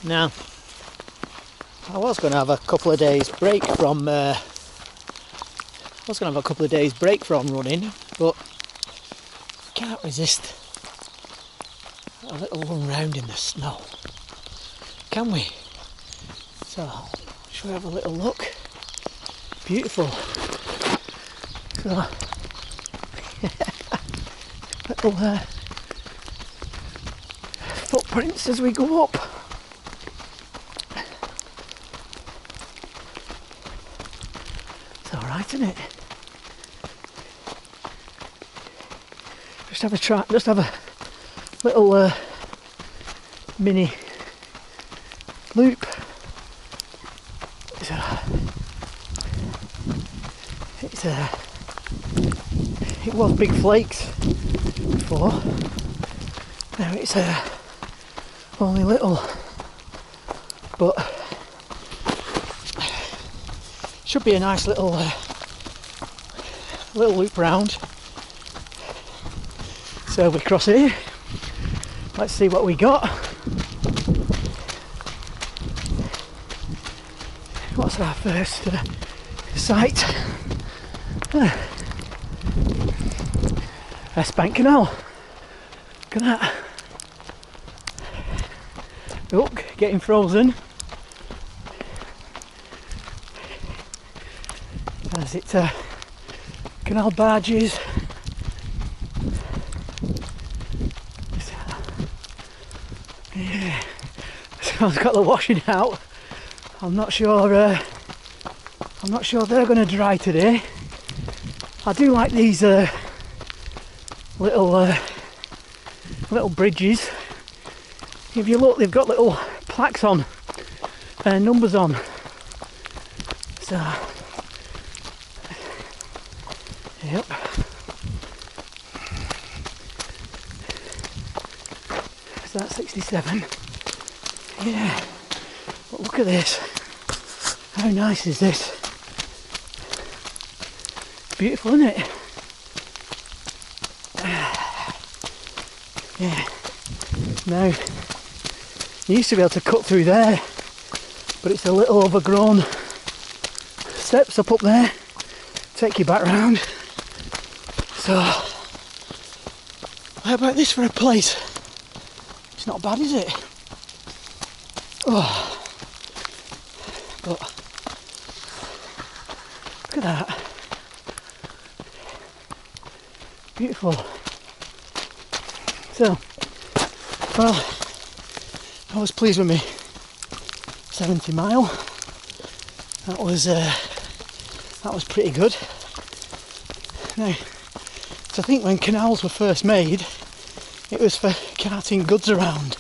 Now, I was going to have a couple of days break from running, but can't resist a little run round in the snow, can we? So, shall we have a little look? Beautiful. So, little footprints as we go up. It's alright, isn't it? Just have a little mini loop. It was big flakes before. Now it's only little, but should be a nice little loop round. So we cross here. Let's see what we got. What's our first sight? Bank Canal. Look at that. Look, getting frozen. As it canal barges. Yeah. So I've got the washing out. I'm not sure they're going to dry today. I do like these little bridges. If you look, they've got little plaques on, numbers on. So, yep. Is that 67? Yeah. But look at this. How nice is this? Beautiful, isn't it? Yeah. Now, you used to be able to cut through there, but it's a little overgrown. Steps up there, take you back round. So, how about this for a place? It's not bad, is it? Oh, but look at that. Beautiful. So, well, I was pleased with me 70 mile. That was pretty good. Now, so I think when canals were first made, it was for carting goods around.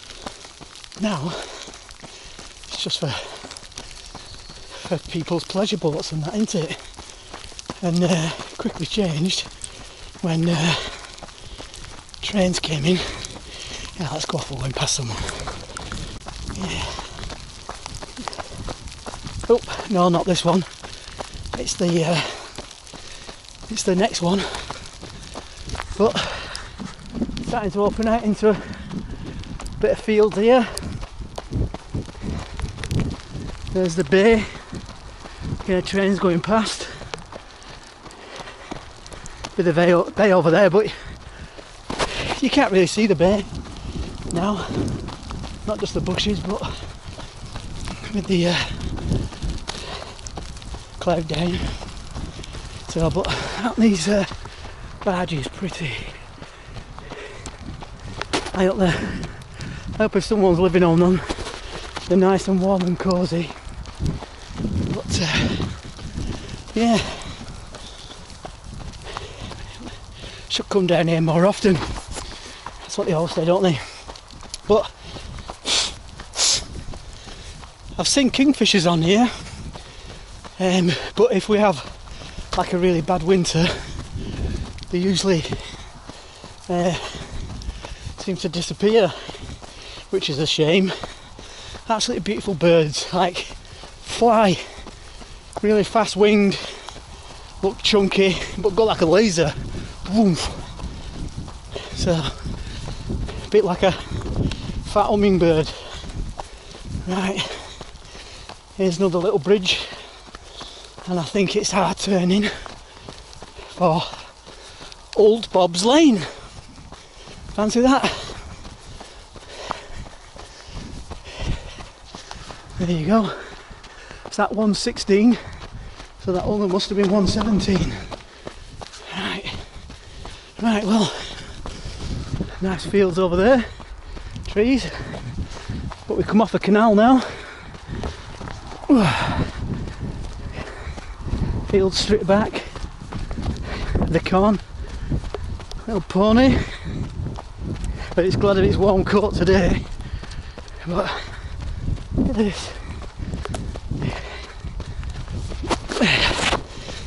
Now, it's just for people's pleasure boats and that, isn't it? And quickly changed when trains came in. Yeah, let's go off, we're going past someone. Yeah. Oh, no, not this one. It's the next one. But it's starting to open out into a bit of field here. There's the bay. Yeah, trains going past. Bit of bay over there, but you can't really see the bay now. Not just the bushes, but with the cloud down. So, but aren't these barges pretty? I hope if someone's living on them, they're nice and warm and cosy. But yeah, should come down here more often. That's what they all say, don't they? But I've seen kingfishers on here, but if we have like a really bad winter, they usually seem to disappear, which is a shame. Absolutely beautiful birds, like fly really fast winged, look chunky, but go like a laser. Woof. So a bit like a fat hummingbird. Right, here's another little bridge, and I think it's our turning for Old Bob's Lane. Fancy that? There you go. It's that 116, so that only must have been 117. Right, well, nice fields over there, trees, but we come off the canal now. Field straight back, the corn, little pony, but it's glad of its warm coat today. But look at this.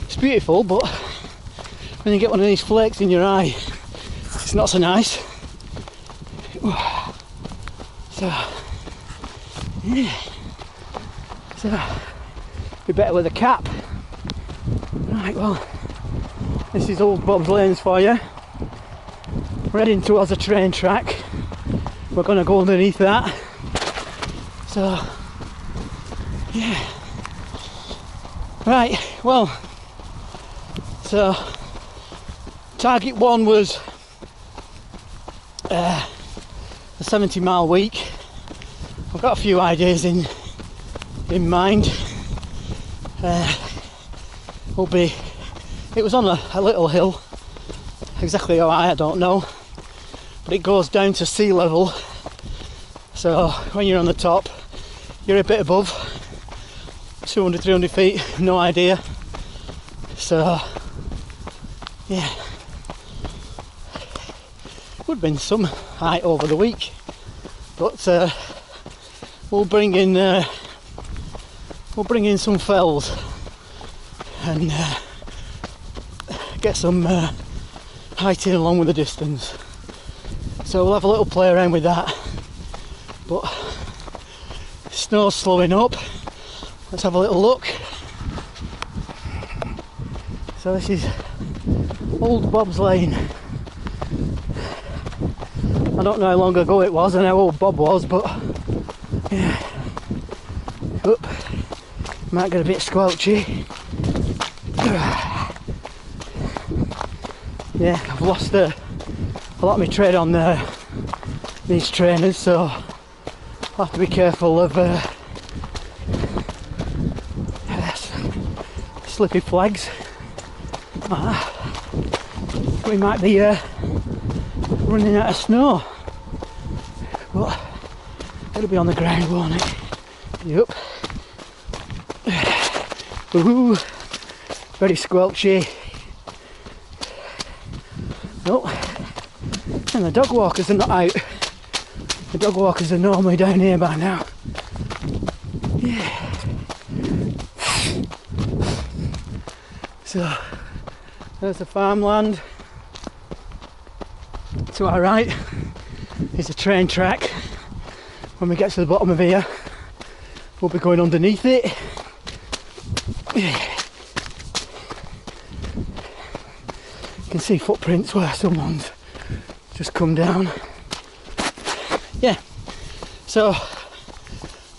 It's beautiful, but when you get one of these flakes in your eye, it's not so nice. So, yeah. So, be better with a cap. Right, well, this is Old Bob's Lanes for you. We're heading towards a train track. We're going to go underneath that. So, yeah. Right, well, so target one was a 70-mile week. I've got a few ideas in mind. It was on a little hill. Exactly how high I don't know, but it goes down to sea level. So when you're on the top, you're a bit above 200-300 feet, no idea. So yeah, would have been some height over the week, but we'll bring in some fells and get some heighting along with the distance. So we'll have a little play around with that. But snow's slowing up. Let's have a little look. So this is Old Bob's Lane. I don't know how long ago it was and how old Bob was, but yeah. Oop. Might get a bit squelchy. Yeah, I've lost a lot of my tread on these trainers, so I'll have to be careful of slippy flags. We might be running out of snow, but it'll be on the ground, won't it? Yep. Woohoo! Very squelchy. Oh, and the dog walkers are not out. The dog walkers are normally down here by now. Yeah. So, there's the farmland. To our right is a train track. When we get to the bottom of here, we'll be going underneath it. Yeah. You can see footprints where someone's just come down. Yeah, so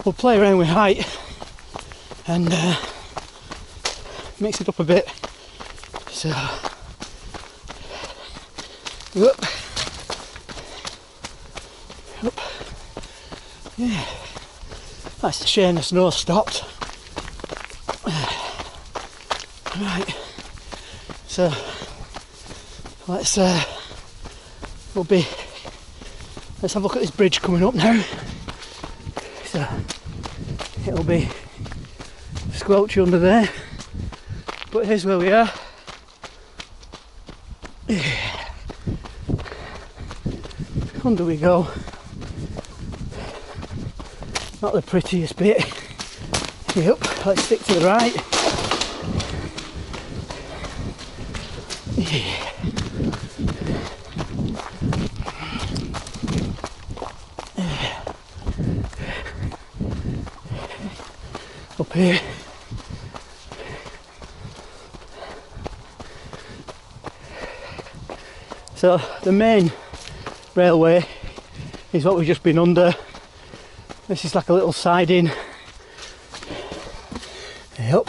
we'll play around with height and mix it up a bit. So, whoop, whoop. Yeah, that's a shame the snow stopped. Right, so let's have a look at this bridge coming up now. So it'll be squelchy under there, but here's where we are. Yeah. Under we go. Not the prettiest bit. Yep, let's stick to the right. Yeah. Up here. So the main railway is what we've just been under. This is like a little siding. Yep.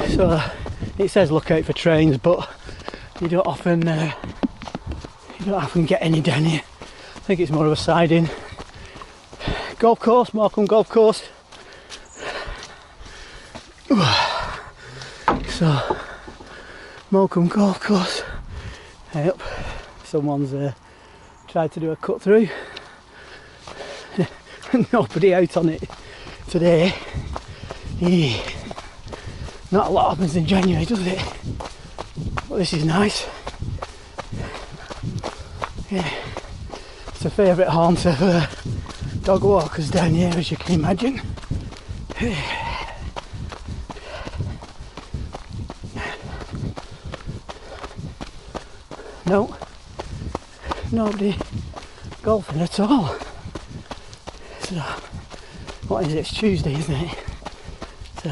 So it says look out for trains, but you don't often get any down here. I think it's more of a siding. Golf course, Morecambe Golf Course. So Morecambe Golf Course. Yep. Someone's tried to do a cut through. Nobody out on it today. Yeah. Not a lot happens in January, does it? But this is nice. Yeah. It's a favourite haunt of dog walkers down here, as you can imagine. No, nobody golfing at all. So, what is it? It's Tuesday, isn't it? So,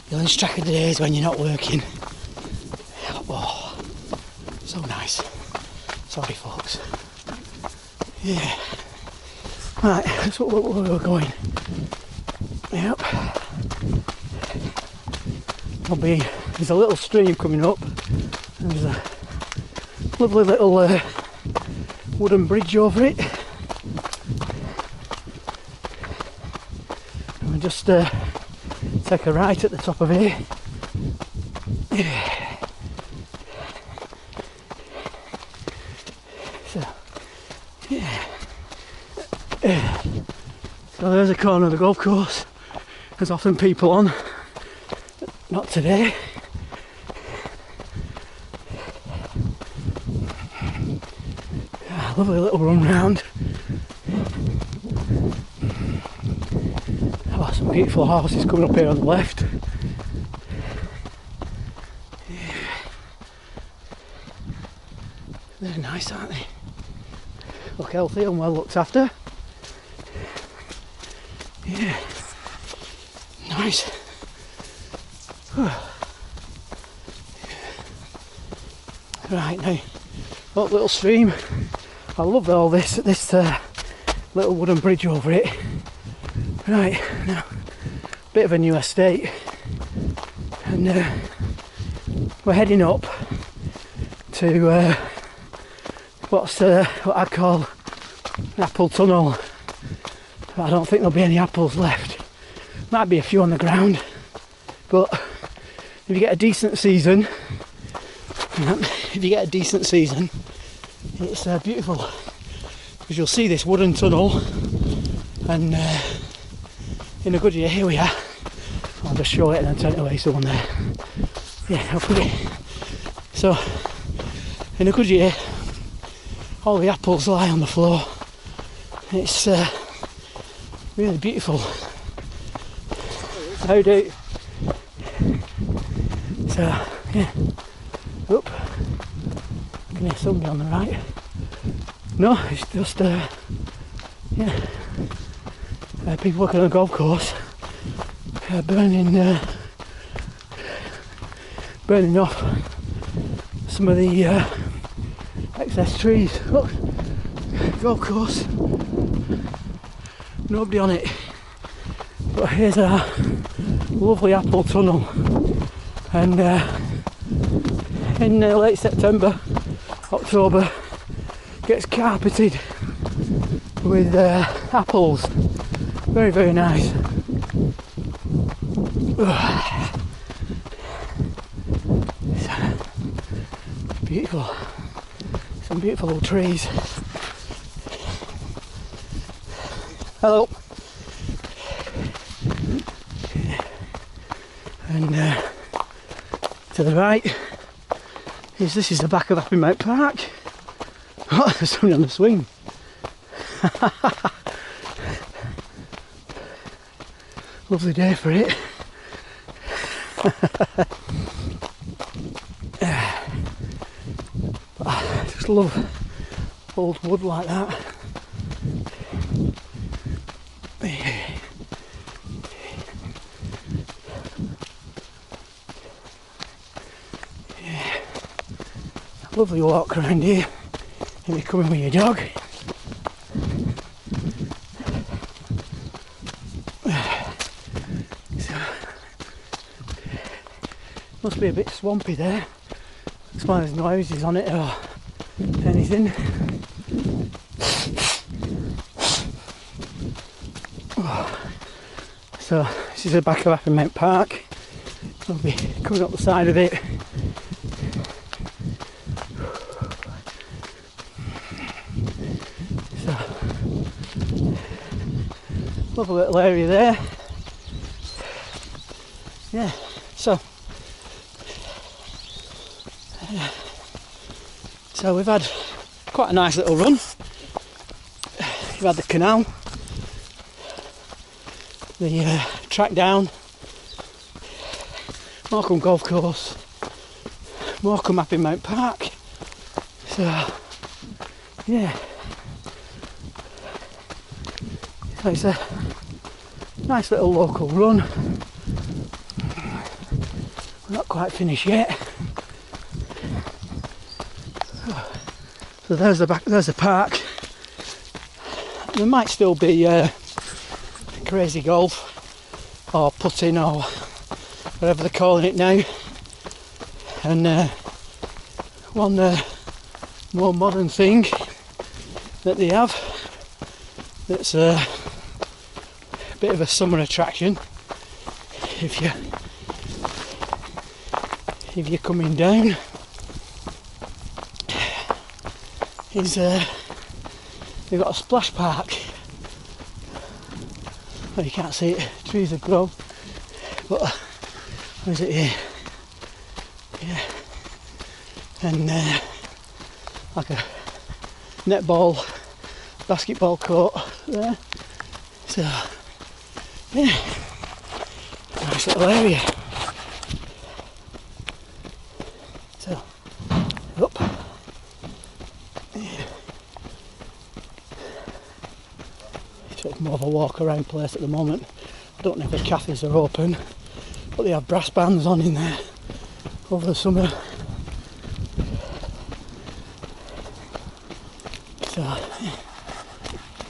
you lose track of the days when you're not working. Oh, so nice. Sorry, folks. Yeah. Right, that's where we're going. Yep. There's a little stream coming up. There's a lovely little wooden bridge over it. And we'll just take a right at the top of here. Yeah. So, yeah. So there's a corner of the golf course. There's often people on. Not today. Lovely little run round. Oh, some beautiful houses coming up here on the left. Yeah. They're nice, aren't they? Look healthy and well looked after. Yeah. Nice. Right now, that little stream. I love all this little wooden bridge over it. Right, now, bit of a new estate, and we're heading up to what I call an apple tunnel. I don't think there'll be any apples left. Might be a few on the ground, but if you get a decent season, it's beautiful, because you'll see this wooden tunnel, and in a good year, here we are. I'll just show it and then turn it away so on there. Yeah, I'll put it. So, in a good year, all the apples lie on the floor. It's really beautiful. Howdy. So, yeah. Oop. I can hear somebody on the right. No, it's just yeah, people working on a golf course, burning off some of the excess trees. Look, golf course, nobody on it, but here's a lovely apple tunnel, and in late September, October, gets carpeted with apples. Very, very nice. Beautiful. Some beautiful little trees. Hello. And to the right is this is the back of Happy Mount Park. Oh, there's somebody on the swing. Lovely day for it. But I just love old wood like that. Yeah. Lovely walk around here. if you're coming with your dog. So, must be a bit swampy there. That's why there's no houses on it or anything. So this is the back of Happy Mount Park. I'll be coming up the side of it. So lovely little area there. Yeah, so we've had quite a nice little run. We've had the canal, the track down, Morecambe Golf Course, Morecambe Happy Mount Park. So yeah, so it's a nice little local run. We're not quite finished yet. So there's the back, there's the park. There might still be crazy golf or putting or whatever they're calling it now, and one more modern thing that they have that's a bit of a summer attraction if you're coming down, is they've got a splash park. Well, you can't see it, trees have grown, but where is it here? Yeah, and like a netball, basketball court there. So yeah, nice little area. So up. It's more of a walk around place at the moment. I don't know if the cafes are open, but they have brass bands on in there over the summer.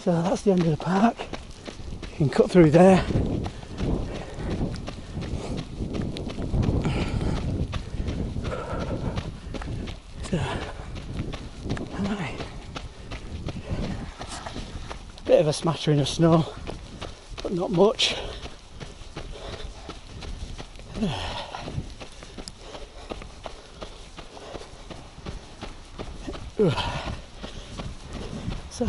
So that's the end of the park. You can cut through there. So, bit of a smattering of snow, but not much. So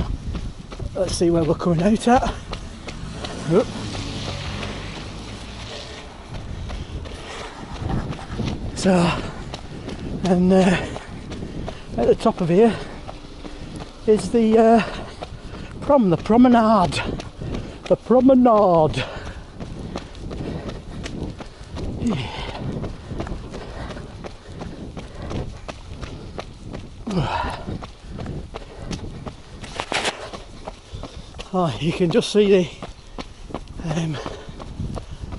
let's see where we're coming out at. Oop. So, and at the top of here is the promenade. The promenade. Yeah. Oh, you can just see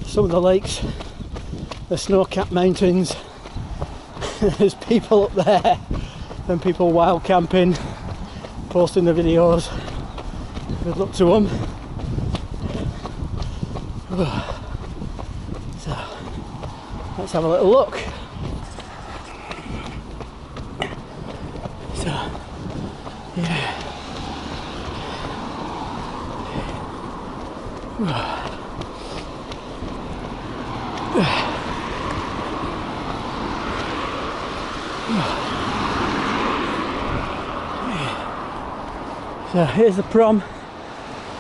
some of the lakes, the snow-capped mountains. There's people up there and people wild camping, posting the videos. Good luck to them. So let's have a little look. So yeah. So here's the prom.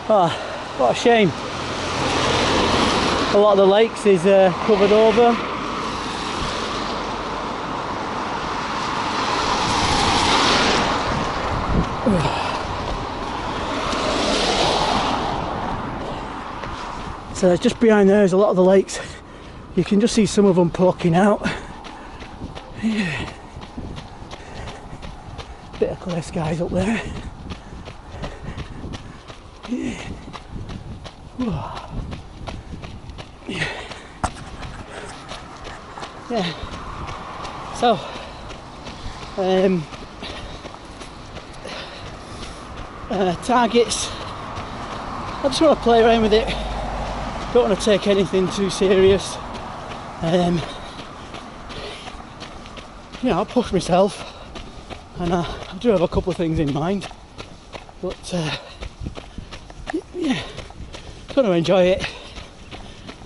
Oh, what a shame. A lot of the lakes is covered over. So just behind there is a lot of the lakes. You can just see some of them poking out. Yeah. Bit of clear skies up there. Yeah. Yeah. Yeah. So targets. I just want to play around with it. Don't want to take anything too serious. You know, I'll push myself, and I do have a couple of things in mind, but yeah, going to enjoy it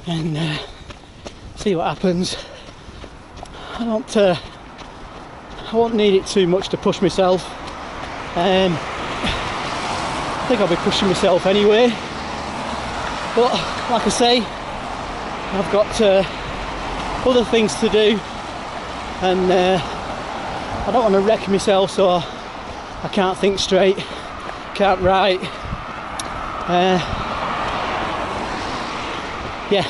and see what happens. I won't need it too much to push myself. I think I'll be pushing myself anyway, but like I say, I've got other things to do, and I don't want to wreck myself so I can't think straight, can't write. Yeah,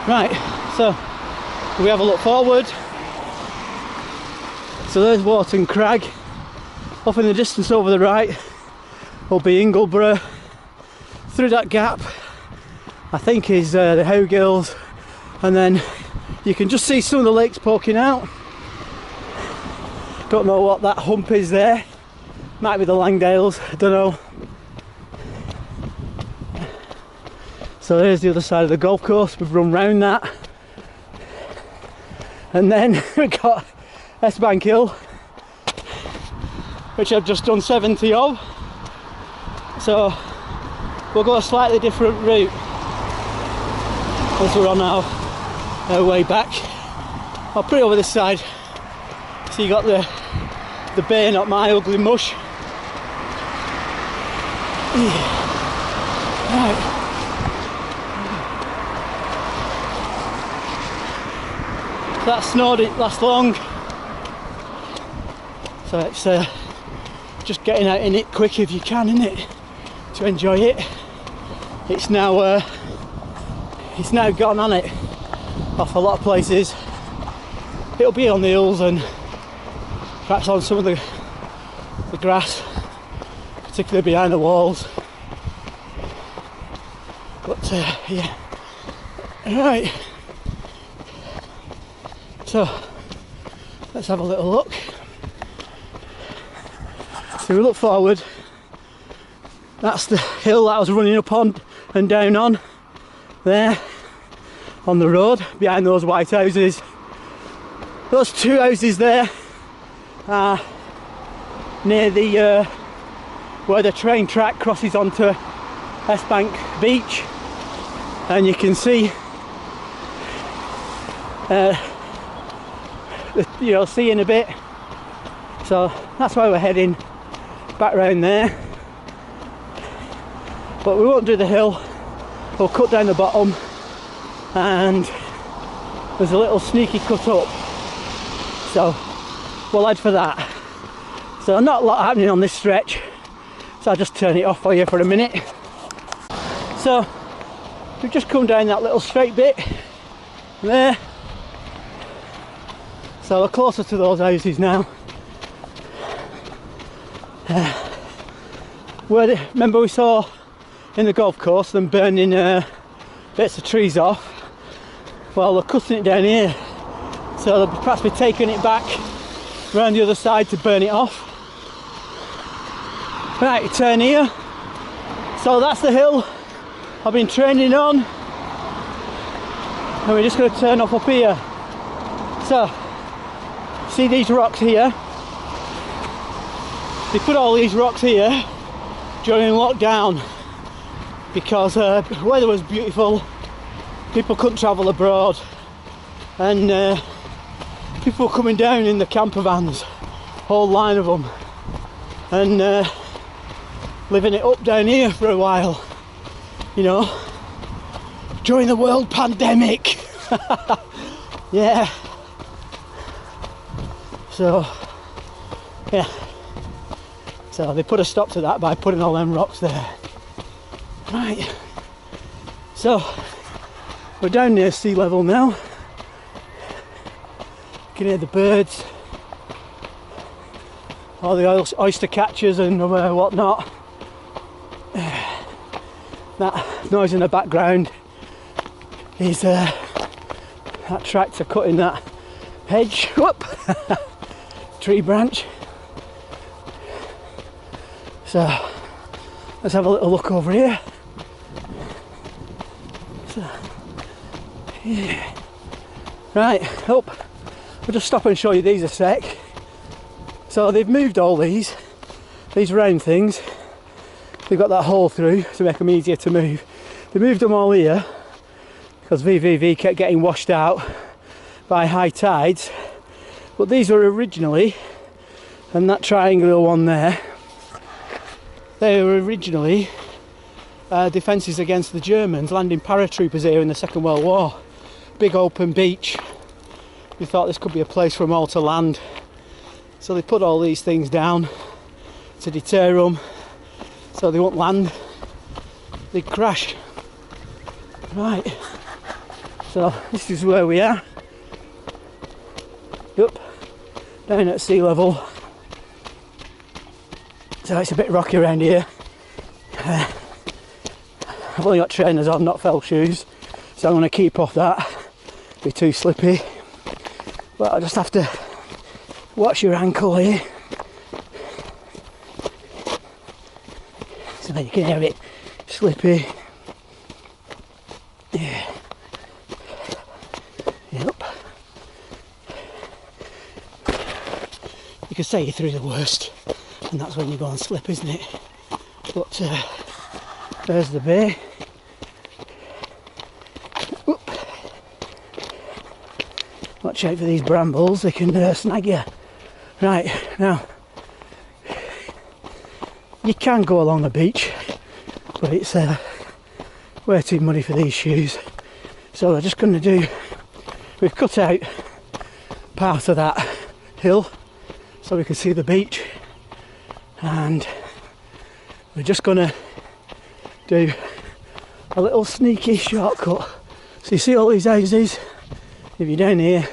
right, so we have a look forward. So there's Wharton Crag. Off in the distance over the right will be Ingleborough. Through that gap I think is the Howgills, and then you can just see some of the lakes poking out. Don't know what that hump is there. Might be the Langdales, I don't know. So there's the other side of the golf course. We've run round that, and then we've got S-Bank Hill, which I've just done 70 of. So we'll go a slightly different route as we're on our way back. I'll put it over this side so you got the bay, not my ugly mush. Yeah. Right. That snow didn't last long, so it's just getting out in it quick if you can, isn't it, to enjoy it. It's now gone on it off a lot of places. It'll be on the hills and perhaps on some of the grass, particularly behind the walls. But yeah, right. So let's have a little look. So we look forward. That's the hill that I was running up on and down on there on the road behind those white houses. Those two houses there are near the where the train track crosses onto S-Bank Beach, and you can see you'll see in a bit. So that's why we're heading back round there, but we won't do the hill. We'll cut down the bottom, and there's a little sneaky cut up, so we'll head for that. So not a lot happening on this stretch, so I'll just turn it off for you for a minute. So we've just come down that little straight bit there, so we're closer to those houses now. Remember we saw in the golf course them burning bits of trees off? Well, they're cutting it down here, so they'll perhaps be taking it back around the other side to burn it off. Right, turn here. So that's the hill I've been training on, and we're just going to turn off up here. So see these rocks here? They put all these rocks here during lockdown because the weather was beautiful, people couldn't travel abroad, and people were coming down in the camper vans, whole line of them, and living it up down here for a while, you know, during the world pandemic. Yeah. So yeah, so they put a stop to that by putting all them rocks there. Right, so we're down near sea level now. You can hear the birds, all the oyster catchers and whatnot. That noise in the background is that tractor cutting that hedge. Whoop! Tree branch. So Let's have a little look over here. So, yeah. Right, up. I'll just stop and show you these a sec. So they've moved all these round things. They've got that hole through to make them easier to move. They moved them all here because VVV kept getting washed out by high tides. But these were originally, and that triangular one there, they were originally defences against the Germans landing paratroopers here in the Second World War. Big open beach. We thought this could be a place for them all to land. So they put all these things down to deter them, so they won't land, they crash. Right, so this is where we are. Yep, down at sea level. So it's a bit rocky around here. I've only got trainers on, not fell shoes, so I'm going to keep off that. Be too slippy. But I'll just have to watch your ankle here. So that you can hear it slippy. Yeah. Yep. You could say you're through the worst, and that's when you go and slip, isn't it? But there's the bay. Whoop. Watch out for these brambles, they can snag you. Right, now, you can go along the beach, but it's way too muddy for these shoes. So we're just going to do, we've cut out part of that hill so we can see the beach, and we're just going to do a little sneaky shortcut. So you see all these houses, if you're down here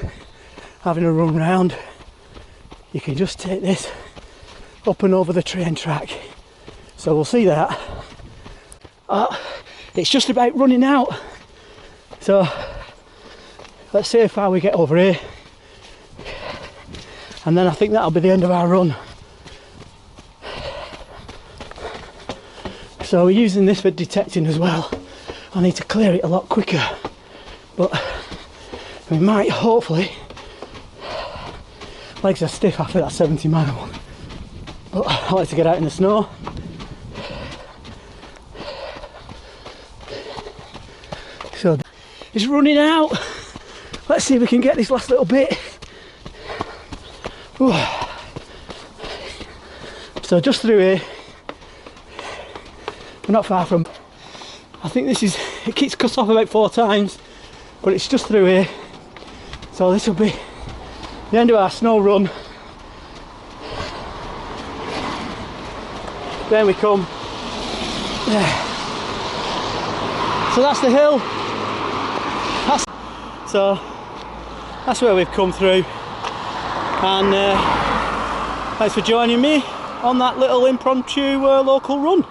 having a run round, you can just take this up and over the train track. So we'll see that. It's just about running out. So let's see how far we get over here. And then I think that'll be the end of our run. So we're using this for detecting as well. I need to clear it a lot quicker. But we might, hopefully, legs are stiff after that 70 mile. But I like to get out in the snow. So it's running out. Let's see if we can get this last little bit. Ooh. So just through here. We're not far from. I think this is. It keeps cut off about 4 times, but it's just through here. So this will be the end of our snow run. There we come. Yeah. So that's the hill. That's where we've come through. And thanks for joining me on that little impromptu local run.